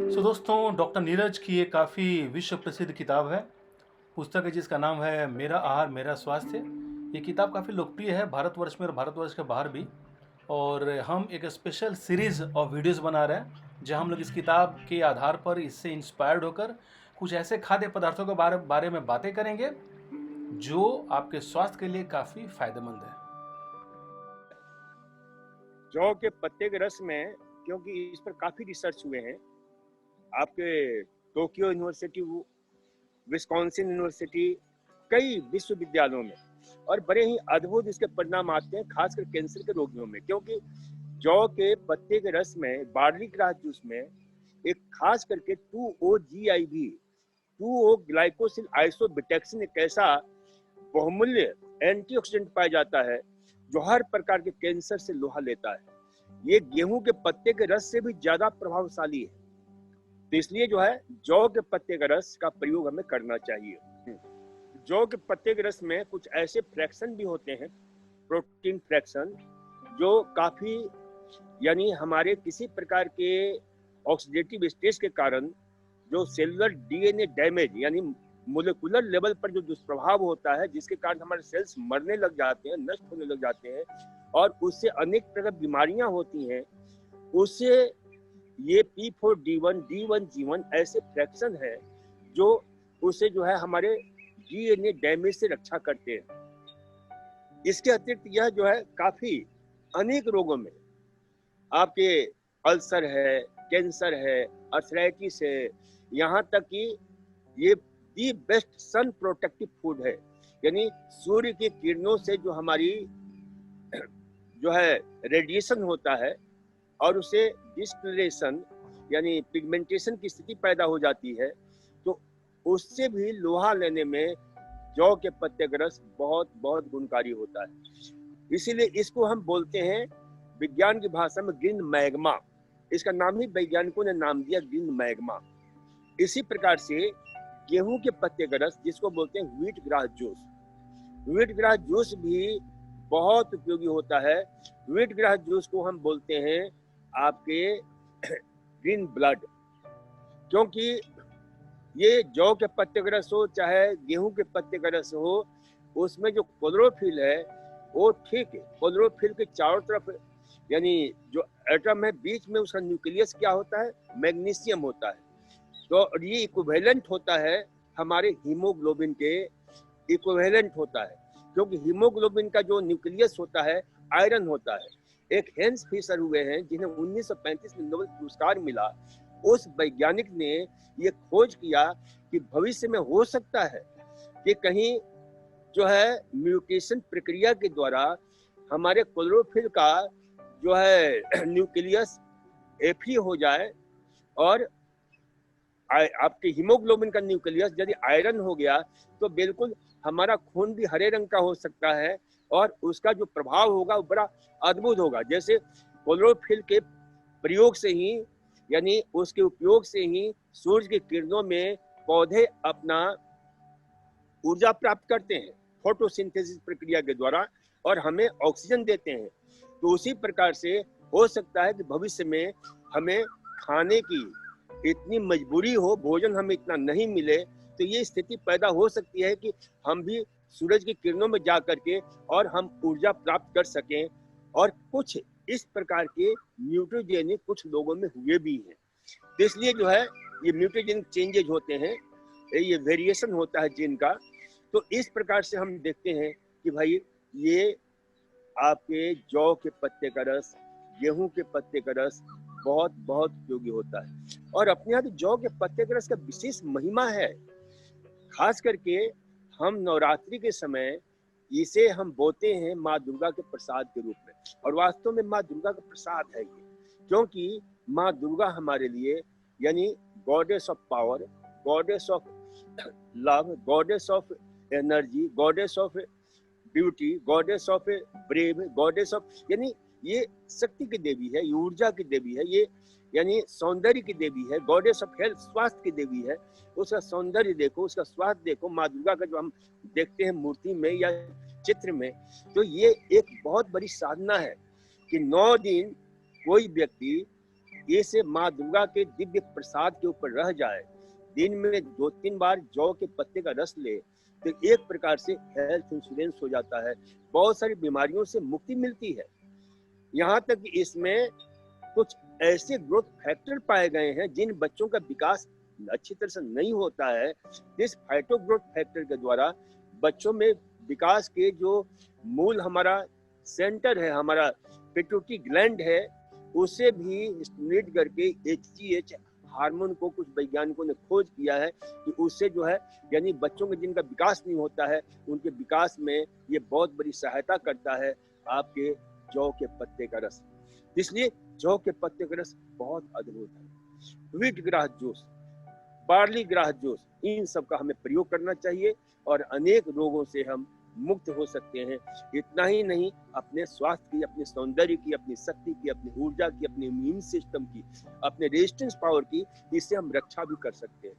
दोस्तों, डॉक्टर नीरज की ये काफ़ी विश्व प्रसिद्ध किताब है। पुस्तक है जिसका नाम है मेरा आहार मेरा स्वास्थ्य। ये किताब काफ़ी लोकप्रिय है भारतवर्ष में और भारतवर्ष के बाहर भी। और हम एक स्पेशल सीरीज़ ऑफ वीडियोस बना रहे हैं जहां हम लोग इस किताब के आधार पर इससे इंस्पायर्ड होकर कुछ ऐसे खाद्य पदार्थों के बारे में बातें करेंगे जो आपके स्वास्थ्य के लिए काफ़ी फायदेमंद है। जौ के पत्ते के रस में, क्योंकि इस पर काफी रिसर्च हुए हैं आपके टोक्यो यूनिवर्सिटी, विस्कॉन्सिन यूनिवर्सिटी, कई विश्वविद्यालयों में, और बड़े ही अद्भुत इसके परिणाम आते हैं खासकर कैंसर के रोगियों में। क्योंकि जौ के पत्ते के रस में, बार्ली ग्रास जूस में एक खास करके 2-OGIV 2O ग्लाइकोसिल आइसोबिटेक्सिन एक ऐसा बहुमूल्य एंटीऑक्सीडेंट पाया जाता है जो हर प्रकार के कैंसर से लोहा लेता है। ये गेहूं के पत्ते के रस से भी ज्यादा प्रभावशाली है, तो इसलिए जो है जौ के पत्ते के रस का प्रयोग हमें करना चाहिए। जौ के पत्ते के रस में कुछ ऐसे फ्रैक्शन भी होते हैं, प्रोटीन फ्रैक्शन, जो काफी यानी हमारे किसी प्रकार के ऑक्सीडेटिव स्ट्रेस के कारण जो सेलुलर डीएनए डैमेज यानी मोलिकुलर लेवल पर जो दुष्प्रभाव होता है, जिसके कारण हमारे सेल्स मरने लग जाते हैं, नष्ट होने लग जाते हैं और उससे अनेक प्रकार की बीमारियां होती हैं, उससे ये P4D1 D1G1 ऐसे फ्रैक्शन है जो उसे जो है हमारे डीएनए डैमेज से रक्षा करते हैं। इसके अतिरिक्त यह जो है काफी अनेक रोगों में, आपके अल्सर है, कैंसर है, अर्थराइटिस है, यहाँ तक कि ये the best sun protective food है। यानी सूर्य की किरणों से जो हमारी जो है रेडिएशन होता है और उसे डिस्कलरेशन यानी पिगमेंटेशन की स्थिति पैदा हो जाती है, तो उससे भी लोहा लेने में जौ के पत्ते का रस बहुत बहुत गुणकारी होता है। इसीलिए इसको हम बोलते हैं विज्ञान की भाषा में ग्रीन मैग्मा। इसका नाम ही वैज्ञानिकों ने नाम दिया ग्रीन मैग्मा। इसी प्रकार से गेहूं के पत्ते का रस, जिसको बोलते हैं wheat grass juice, wheat grass juice भी बहुत उपयोगी होता है। व्हीट ग्रास जूस को हम बोलते हैं आपके ग्रीन ब्लड, क्योंकि ये जौ के पत्ते का रस हो चाहे गेहूं के पत्ते का रस हो, उसमें जो क्लोरोफिल है वो ठीक है, क्लोरोफिल के चारों तरफ यानी जो एटम है बीच में उसका न्यूक्लियस क्या होता है, मैग्नीशियम होता है। तो ये इक्विवेलेंट होता है हमारे हीमोग्लोबिन के, इक्विवेलेंट होता है, क्योंकि हीमोग्लोबिन का जो न्यूक्लियस होता है आयरन होता है। एक हेंस फिशर हुए हैं जिन्हें 1935 में नोबेल पुरस्कार मिला। उस वैज्ञानिक ने ये खोज किया कि भविष्य में हो सकता है कि कहीं जो है म्यूटेशन प्रक्रिया के द्वारा हमारे क्लोरोफिल का जो है न्यूक्लियस Fe हो जाए और आपके हीमोग्लोबिन का न्यूक्लियस यदि आयरन हो गया तो बिल्कुल हमारा खून भी हरे रंग का हो सकता है और उसका जो प्रभाव होगा वो बड़ा अद्भुत होगा। जैसे क्लोरोफिल के प्रयोग से ही यानी उसके उपयोग से ही सूर्य की किरणों में पौधे अपना ऊर्जा प्राप्त करते हैं फोटोसिंथेसिस प्रक्रिया के द्वारा और हमें ऑक्सीजन देते हैं। तो उसी प्रकार से हो सकता है कि भविष्य में हमें खाने की इतनी मजबूरी हो, भोजन हमें इतना नहीं मिले, तो ये स्थिति पैदा हो सकती है कि हम भी सूरज की किरणों में जा करके और हम ऊर्जा प्राप्त कर सकें। और कुछ इस प्रकार के म्यूटेजेनिक कुछ लोगों में हुए भी हैं। तो इसलिए जो है ये म्यूटेजेनिक चेंजेज होते हैं, ये वेरिएशन होता है जीन का। तो इस प्रकार से हम देखते हैं कि भाई ये आपके जौ के पत्ते का रस, गेहूं के पत्ते का रस बहुत बहुत उपयोगी होता है। और अपने यहाँ जौ के पत्ते के रस का विशेष महिमा है। खास करके हम नवरात्रि के समय इसे हम बोते हैं माँ दुर्गा के प्रसाद के रूप में, और वास्तव में माँ दुर्गा का प्रसाद है ये, क्योंकि माँ दुर्गा हमारे लिए यानी goddess of power, goddess of love, goddess of energy, goddess of beauty, goddess of brave, goddess of यानी ये शक्ति की देवी है, ये ऊर्जा की देवी है, ये यानी सौंदर्य की देवी है, गॉडेस ऑफ हेल्थ स्वास्थ्य की देवी है। उसका सौंदर्य देखो, उसका स्वास्थ्य देखो, माँ दुर्गा का जो हम देखते हैं मूर्ति में या चित्र में, तो ये एक बहुत बड़ी साधना है कि 9 दिन कोई व्यक्ति ये से माँ दुर्गा के दिव्य प्रसाद के ऊपर रह जाए, दिन में 2-3 बार जौ के पत्ते का रस ले, तो एक प्रकार से हेल्थ इंश्योरेंस हो जाता है, बहुत सारी बीमारियों से मुक्ति मिलती है। यहाँ तक कि इसमें कुछ ऐसे ग्रोथ फैक्टर पाए गए हैं जिन बच्चों का विकास अच्छी तरह से नहीं होता है, इस फाइटो ग्रोथ फैक्टर के द्वारा बच्चों में विकास के जो मूल हमारा सेंटर है, हमारा पिट्यूटरी ग्लैंड है, उसे भी स्टिमुलेट करके HGH हार्मोन को कुछ वैज्ञानिकों ने खोज किया है कि उससे जो है यानी बच्चों में जिनका विकास नहीं होता है उनके विकास में ये बहुत बड़ी सहायता करता है आपके जौ के पत्ते का रस। इसलिए जौ के पत्ते का रस बहुत अद्भुत है। Wheat grass juice, barley grass juice, इन सब का हमें प्रयोग करना चाहिए और अनेक रोगों से हम मुक्त हो सकते हैं। इतना ही नहीं, अपने स्वास्थ्य की, अपने सौंदर्य की, अपनी शक्ति की, अपनी ऊर्जा की, अपने इम्यून सिस्टम की, अपने रेजिस्टेंस पावर की, इससे हम रक्षा भी कर सकते हैं।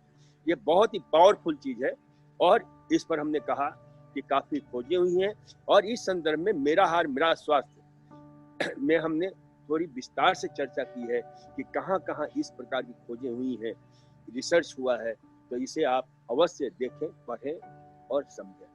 ये बहुत ही पावरफुल चीज है और इस पर हमने कहा कि काफी खोजें हुई हैं और इस संदर्भ में मेरा आहार मेरा स्वास्थ्य में हमने थोड़ी विस्तार से चर्चा की है कि कहाँ-कहाँ इस प्रकार की खोजें हुई हैं, रिसर्च हुआ है, तो इसे आप अवश्य देखें, पढ़ें और समझें।